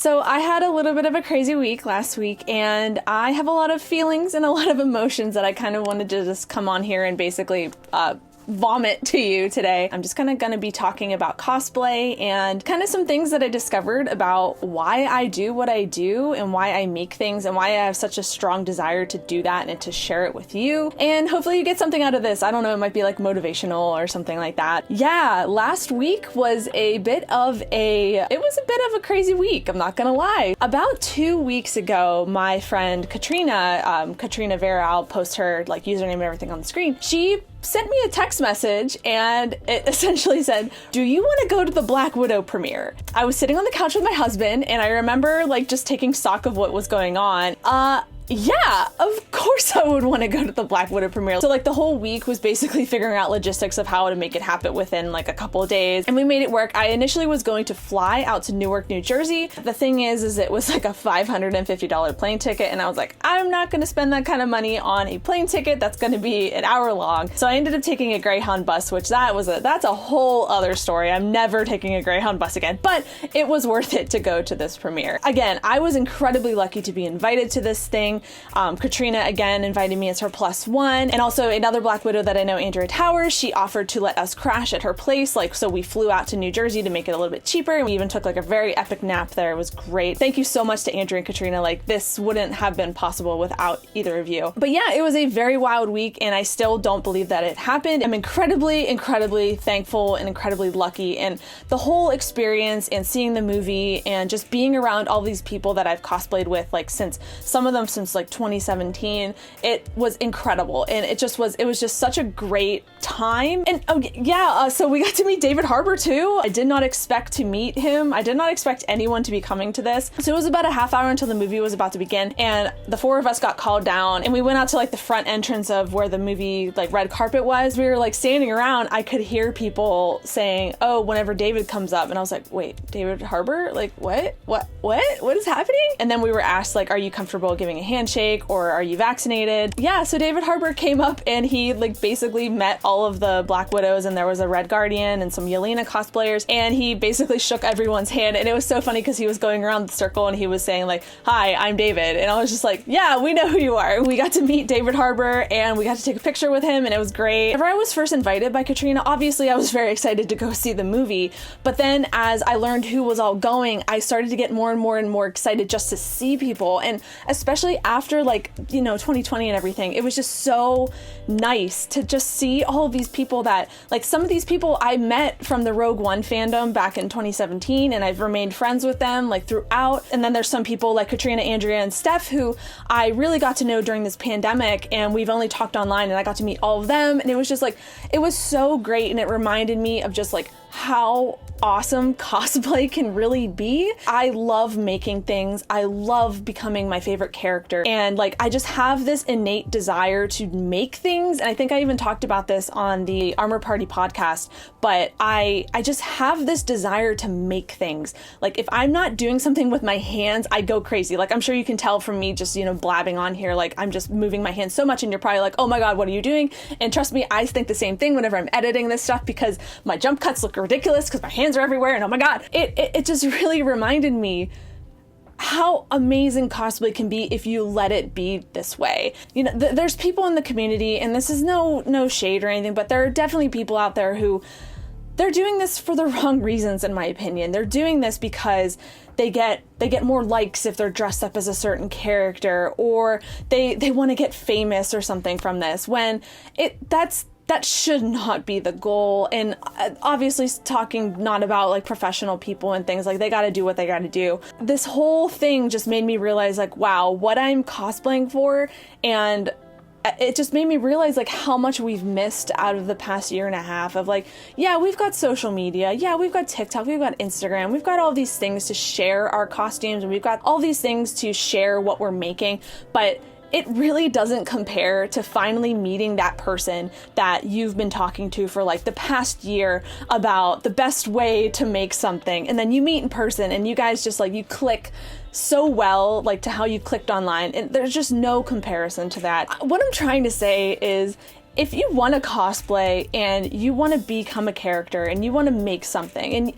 So I had a little bit of a crazy week last week, and I have a lot of feelings and a lot of emotions that I kind of wanted to just come on here and basically vomit to you today. I'm just kind of going to be talking about cosplay and kind of some things that I discovered about why I do what I do and why I make things and why I have such a strong desire to do that and to share it with you. And hopefully you get something out of this. I don't know, it might be like motivational or something like that. Yeah, last week was a bit of a crazy week, I'm not gonna lie. About 2 weeks ago, my friend Katrina Vera, I'll post her like username and everything on the screen, she sent me a text message and it essentially said, "Do you want to go to the Black Widow premiere?" I was sitting on the couch with my husband and I remember like just taking stock of what was going on. Yeah, of course I would want to go to the Black Widow premiere. So like the whole week was basically figuring out logistics of how to make it happen within like a couple of days. And we made it work. I initially was going to fly out to Newark, New Jersey. The thing is it was like a $550 plane ticket. And I was like, I'm not going to spend that kind of money on a plane ticket that's going to be an hour long. So I ended up taking a Greyhound bus, which that's a whole other story. I'm never taking a Greyhound bus again, but it was worth it to go to this premiere. Again, I was incredibly lucky to be invited to this thing. Katrina again invited me as her plus one, and also another Black Widow that I know, Andrea Towers, she offered to let us crash at her place, like, so we flew out to New Jersey to make it a little bit cheaper. We even took like a very epic nap there. It was great. Thank you so much to Andrea and Katrina. Like, this wouldn't have been possible without either of you. But yeah, it was a very wild week and I still don't believe that it happened. I'm incredibly thankful and incredibly lucky, and the whole experience and seeing the movie and just being around all these people that I've cosplayed with, like since like 2017, it was incredible. And it was just such a great time. And so we got to meet David Harbour too. I did not expect to meet him. I did not expect anyone to be coming to this. So it was about a half hour until the movie was about to begin, and the four of us got called down and we went out to like the front entrance of where the movie like red carpet was. We were like standing around. I could hear people saying, "Oh, whenever David comes up," and I was like, "Wait, David Harbour? Like what is happening?" And then we were asked like, "Are you comfortable giving a handshake or are you vaccinated?" Yeah, so David Harbour came up and he like basically met all of the Black Widows, and there was a Red Guardian and some Yelena cosplayers, and he basically shook everyone's hand. And it was so funny because he was going around the circle and he was saying like, "Hi, I'm David." And I was just like, "Yeah, we know who you are." We got to meet David Harbour and we got to take a picture with him, and it was great. Whenever I was first invited by Katrina, obviously I was very excited to go see the movie, but then as I learned who was all going, I started to get more and more excited just to see people. And especially after like, 2020 and everything, it was just so nice to just see all of these people that like, some of these people I met from the Rogue One fandom back in 2017, and I've remained friends with them like throughout. And then there's some people like Katrina, Andrea, and Steph who I really got to know during this pandemic, and we've only talked online, and I got to meet all of them, and it was just like, it was so great. And it reminded me of just like how awesome cosplay can really be. I love making things. I love becoming my favorite character. And like, I just have this innate desire to make things. And I think I even talked about this on the Armor Party podcast, but I just have this desire to make things. Like if I'm not doing something with my hands, I go crazy. Like I'm sure you can tell from me just, blabbing on here, like I'm just moving my hands so much, and you're probably like, "Oh my God, what are you doing?" And trust me, I think the same thing whenever I'm editing this stuff, because my jump cuts look ridiculous because my hands are everywhere, and oh my God, it just really reminded me how amazing cosplay can be if you let it be this way. There's people in the community, and this is no shade or anything, but there are definitely people out there who they're doing this for the wrong reasons, in my opinion. They're doing this because they get more likes if they're dressed up as a certain character, or they want to get famous or something from this, when that should not be the goal. And obviously talking not about like professional people and things, like they got to do what they got to do. This whole thing just made me realize like, wow, what I'm cosplaying for. And it just made me realize like how much we've missed out of the past year and a half of like, yeah, we've got social media. Yeah, we've got TikTok, we've got Instagram, we've got all these things to share our costumes, and we've got all these things to share what we're making. But it really doesn't compare to finally meeting that person that you've been talking to for like the past year about the best way to make something. And then you meet in person and you guys just like, you click so well, like to how you clicked online. And there's just no comparison to that. What I'm trying to say is, if you want to cosplay and you want to become a character and you want to make something, and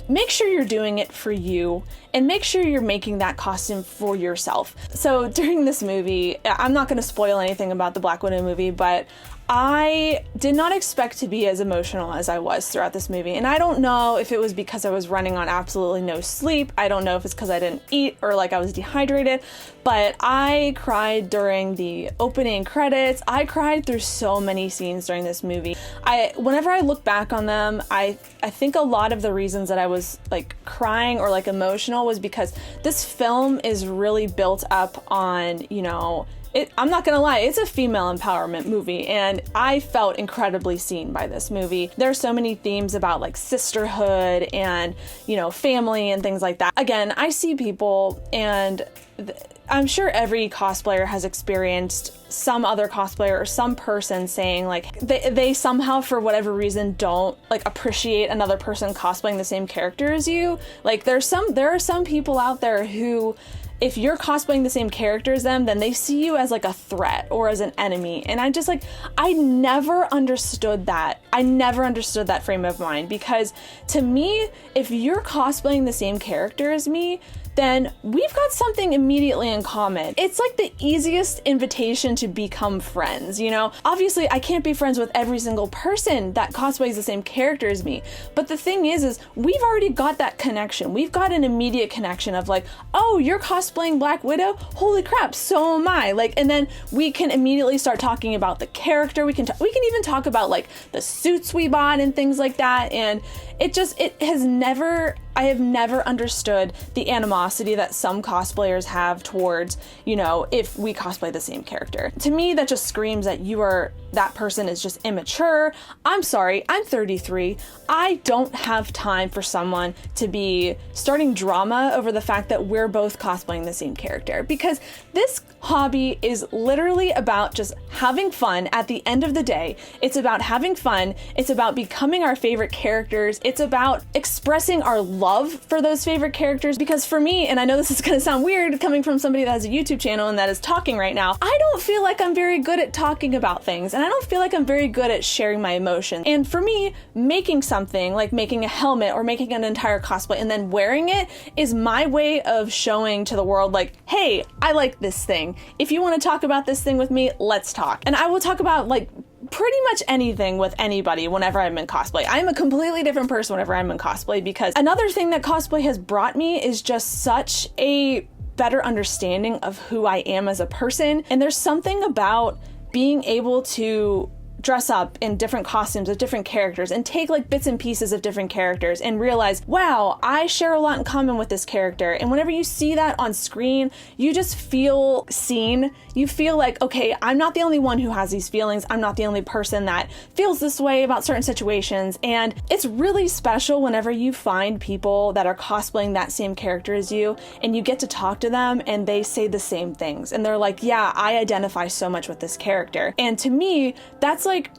make sure you're doing it for you and make sure you're making that costume for yourself. So during this movie, I'm not going to spoil anything about the Black Widow movie, but I did not expect to be as emotional as I was throughout this movie. And I don't know if it was because I was running on absolutely no sleep. I don't know if it's because I didn't eat or like I was dehydrated, but I cried during the opening credits. I cried through so many scenes during this movie. Whenever I look back on them, I think a lot of the reasons that I was like crying or like emotional was because this film is really built up on, you know, I'm not gonna lie, it's a female empowerment movie, and I felt incredibly seen by this movie. There's so many themes about like sisterhood and, you know, family and things like that. Again, I see people, and I'm sure every cosplayer has experienced some other cosplayer or some person saying like they somehow for whatever reason don't like appreciate another person cosplaying the same character as you. Like there are some people out there who, if you're cosplaying the same character as them, then they see you as like a threat or as an enemy. And I never understood that. I never understood that frame of mind, because to me, if you're cosplaying the same character as me, then we've got something immediately in common. It's like the easiest invitation to become friends, you know? Obviously, I can't be friends with every single person that cosplays the same character as me. But the thing is we've already got that connection. We've got an immediate connection of like, oh, you're cosplaying Black Widow? Holy crap, so am I. Like, and then we can immediately start talking about the character. We can even talk about like the suits we bought and things like that. And I have never understood the animosity that some cosplayers have towards, you know, if we cosplay the same character. To me, that just screams that that person is just immature. I'm sorry, I'm 33. I don't have time for someone to be starting drama over the fact that we're both cosplaying the same character, because this hobby is literally about just having fun at the end of the day. It's about having fun. It's about becoming our favorite characters. It's about expressing our love for those favorite characters. Because for me, and I know this is going to sound weird coming from somebody that has a YouTube channel and that is talking right now, I don't feel like I'm very good at talking about things, and I don't feel like I'm very good at sharing my emotions. And for me, making something like making a helmet or making an entire cosplay and then wearing it is my way of showing to the world like, hey, I like this thing. If you want to talk about this thing with me, let's talk. And I will talk about like pretty much anything with anybody whenever I'm in cosplay. I'm a completely different person whenever I'm in cosplay, because another thing that cosplay has brought me is just such a better understanding of who I am as a person. And there's something about being able to dress up in different costumes of different characters and take like bits and pieces of different characters and realize, wow, I share a lot in common with this character. And whenever you see that on screen, you just feel seen. You feel like, okay, I'm not the only one who has these feelings. I'm not the only person that feels this way about certain situations. And it's really special whenever you find people that are cosplaying that same character as you and you get to talk to them and they say the same things. And they're like, yeah, I identify so much with this character. And to me, that's like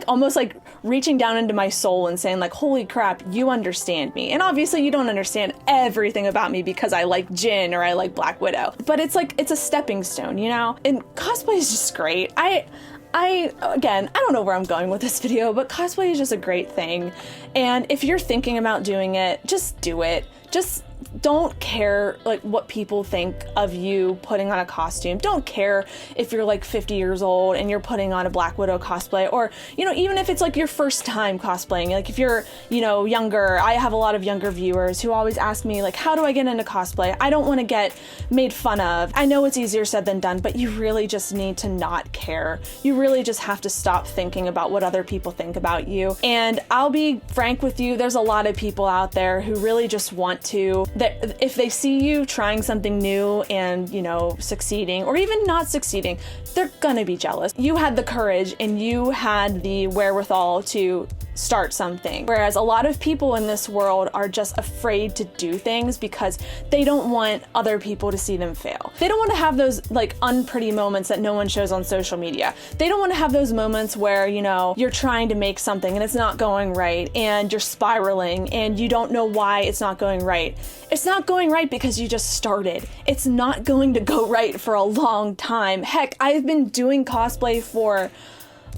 almost like reaching down into my soul and saying like, holy crap, you understand me. And obviously you don't understand everything about me because I like Jin or I like Black Widow, but it's like, it's a stepping stone, you know? And cosplay is just great. Again, I don't know where I'm going with this video, but cosplay is just a great thing. And if you're thinking about doing it, just do it. Just don't care like what people think of you putting on a costume. Don't care if you're like 50 years old and you're putting on a Black Widow cosplay, or, you know, even if it's like your first time cosplaying, like if you're, you know, younger. I have a lot of younger viewers who always ask me like, how do I get into cosplay? I don't want to get made fun of. I know it's easier said than done, but you really just need to not care. You really just have to stop thinking about what other people think about you. And I'll be frank with you, there's a lot of people out there who really just want to, that if they see you trying something new and, you know, succeeding or even not succeeding, they're gonna be jealous. You had the courage and you had the wherewithal to start something. Whereas a lot of people in this world are just afraid to do things because they don't want other people to see them fail. They don't want to have those like unpretty moments that no one shows on social media. They don't want to have those moments where, you know, you're trying to make something and it's not going right and you're spiraling and you don't know why it's not going right. It's not going right because you just started. It's not going to go right for a long time. Heck, I've been doing cosplay for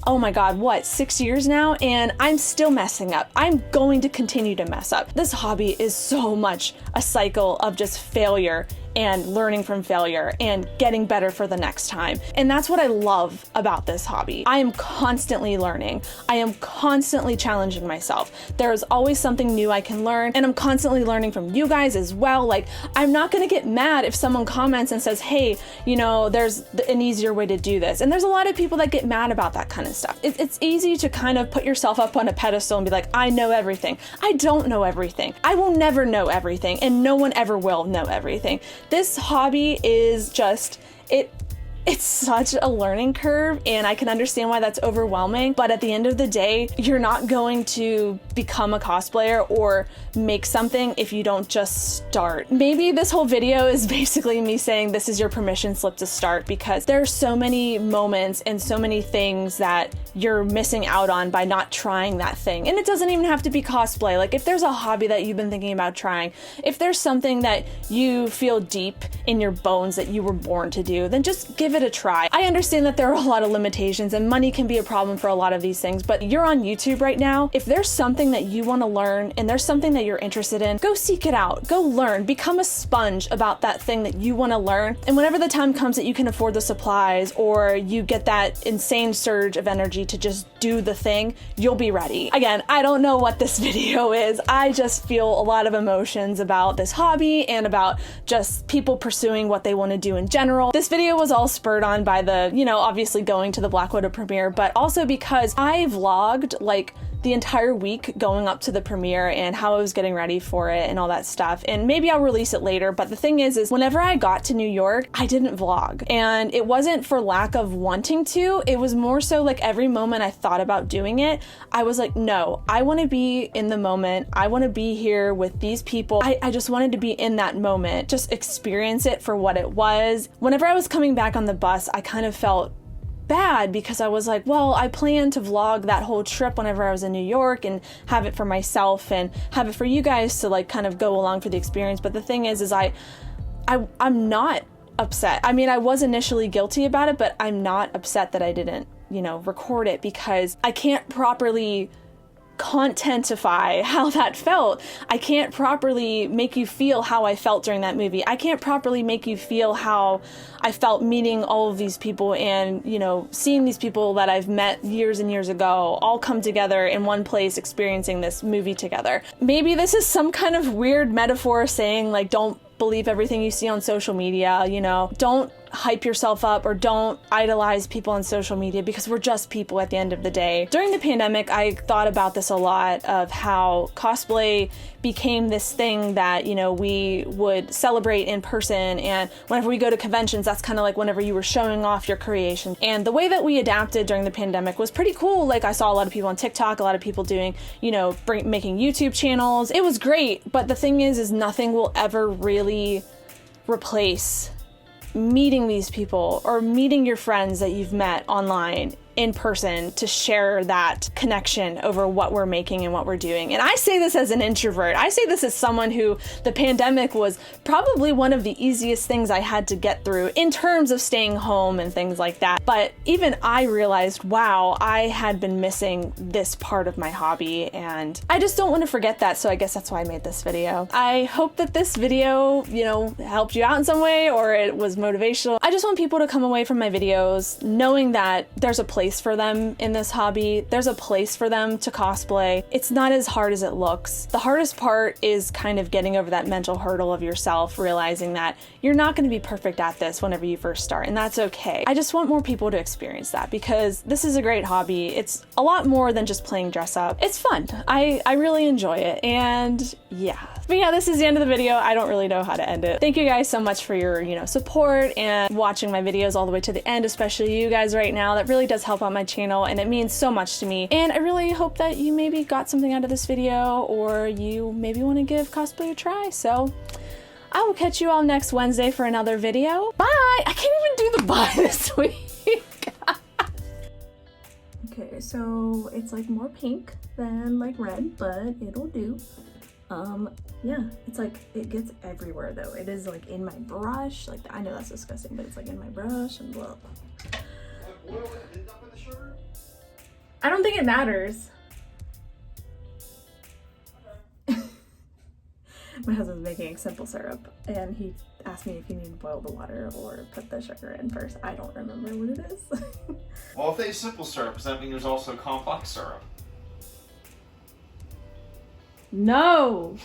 oh my God, what, 6 years now? And I'm still messing up. I'm going to continue to mess up. This hobby is so much a cycle of just failure and learning from failure and getting better for the next time. And that's what I love about this hobby. I am constantly learning. I am constantly challenging myself. There's always something new I can learn, and I'm constantly learning from you guys as well. Like, I'm not gonna get mad if someone comments and says, hey, you know, there's an easier way to do this. And there's a lot of people that get mad about that kind of stuff. It's easy to kind of put yourself up on a pedestal and be like, I know everything. I don't know everything. I will never know everything, and no one ever will know everything. This hobby is just, it's such a learning curve, and I can understand why that's overwhelming, but at the end of the day, you're not going to become a cosplayer or make something if you don't just start. Maybe this whole video is basically me saying this is your permission slip to start, because there are so many moments and so many things that you're missing out on by not trying that thing. And it doesn't even have to be cosplay. Like, if there's a hobby that you've been thinking about trying, if there's something that you feel deep in your bones that you were born to do, then just give it a try. I understand that there are a lot of limitations and money can be a problem for a lot of these things, but you're on YouTube right now. If there's something that you want to learn and there's something that you're interested in, go seek it out, go learn, become a sponge about that thing that you want to learn. And whenever the time comes that you can afford the supplies, or you get that insane surge of energy to just do the thing, you'll be ready. Again, I don't know what this video is. I just feel a lot of emotions about this hobby and about just people pursuing what they want to do in general. This video was all spurred on by the, you know, obviously going to the Black Widow premiere, but also because I vlogged like the entire week going up to the premiere and how I was getting ready for it and all that stuff. And maybe I'll release it later, but the thing is whenever I got to New York, I didn't vlog. And it wasn't for lack of wanting to, it was more so like every moment I thought about doing it, I was like, no, I want to be in the moment. I want to be here with these people. I just wanted to be in that moment, just experience it for what it was. Whenever I was coming back on the bus, I kind of felt bad, because I was like, well, I planned to vlog that whole trip whenever I was in New York and have it for myself and have it for you guys to like kind of go along for the experience. But the thing is I'm not upset. I mean, I was initially guilty about it, but I'm not upset that I didn't, you know, record it, because I can't properly contentify how that felt. I can't properly make you feel how I felt during that movie. I can't properly make you feel how I felt meeting all of these people and, you know, seeing these people that I've met years and years ago all come together in one place experiencing this movie together. Maybe this is some kind of weird metaphor saying like, don't believe everything you see on social media, you know, don't hype yourself up or don't idolize people on social media, because we're just people at the end of the day. During the pandemic, I thought about this a lot, of how cosplay became this thing that, you know, we would celebrate in person, and whenever we go to conventions, that's kind of like whenever you were showing off your creation. And the way that we adapted during the pandemic was pretty cool. Like, I saw a lot of people on TikTok, a lot of people doing, you know, making YouTube channels. It was great, but the thing is nothing will ever really replace meeting these people or meeting your friends that you've met online in person to share that connection over what we're making and what we're doing. And I say this as an introvert. I say this as someone who the pandemic was probably one of the easiest things I had to get through in terms of staying home and things like that. But even I realized, wow, I had been missing this part of my hobby, and I just don't want to forget that. So I guess that's why I made this video. I hope that this video, you know, helped you out in some way, or it was motivational. I just want people to come away from my videos knowing that there's a place for them in this hobby. There's a place for them to cosplay. It's not as hard as it looks. The hardest part is kind of getting over that mental hurdle of yourself, realizing that you're not going to be perfect at this whenever you first start, and that's okay. I just want more people to experience that, because this is a great hobby. It's a lot more than just playing dress up. It's fun. I really enjoy it, and yeah. But yeah, this is the end of the video. I don't really know how to end it. Thank you guys so much for your, you know, support and watching my videos all the way to the end, especially you guys right now. That really does help out my channel, and it means so much to me. And I really hope that you maybe got something out of this video, or you maybe want to give cosplay a try. So I will catch you all next Wednesday for another video. Bye! I can't even do the bye this week. Okay, so it's like more pink than like red, but it'll do. Yeah, it's like, it gets everywhere though. It is like in my brush, like, I know that's disgusting, but it's like in my brush and blah. I don't think it matters. My husband's making simple syrup, and he asked me if you need to boil the water or put the sugar in first. I don't remember what it is. Well, if they use simple syrup, does that mean there's also complex syrup? No!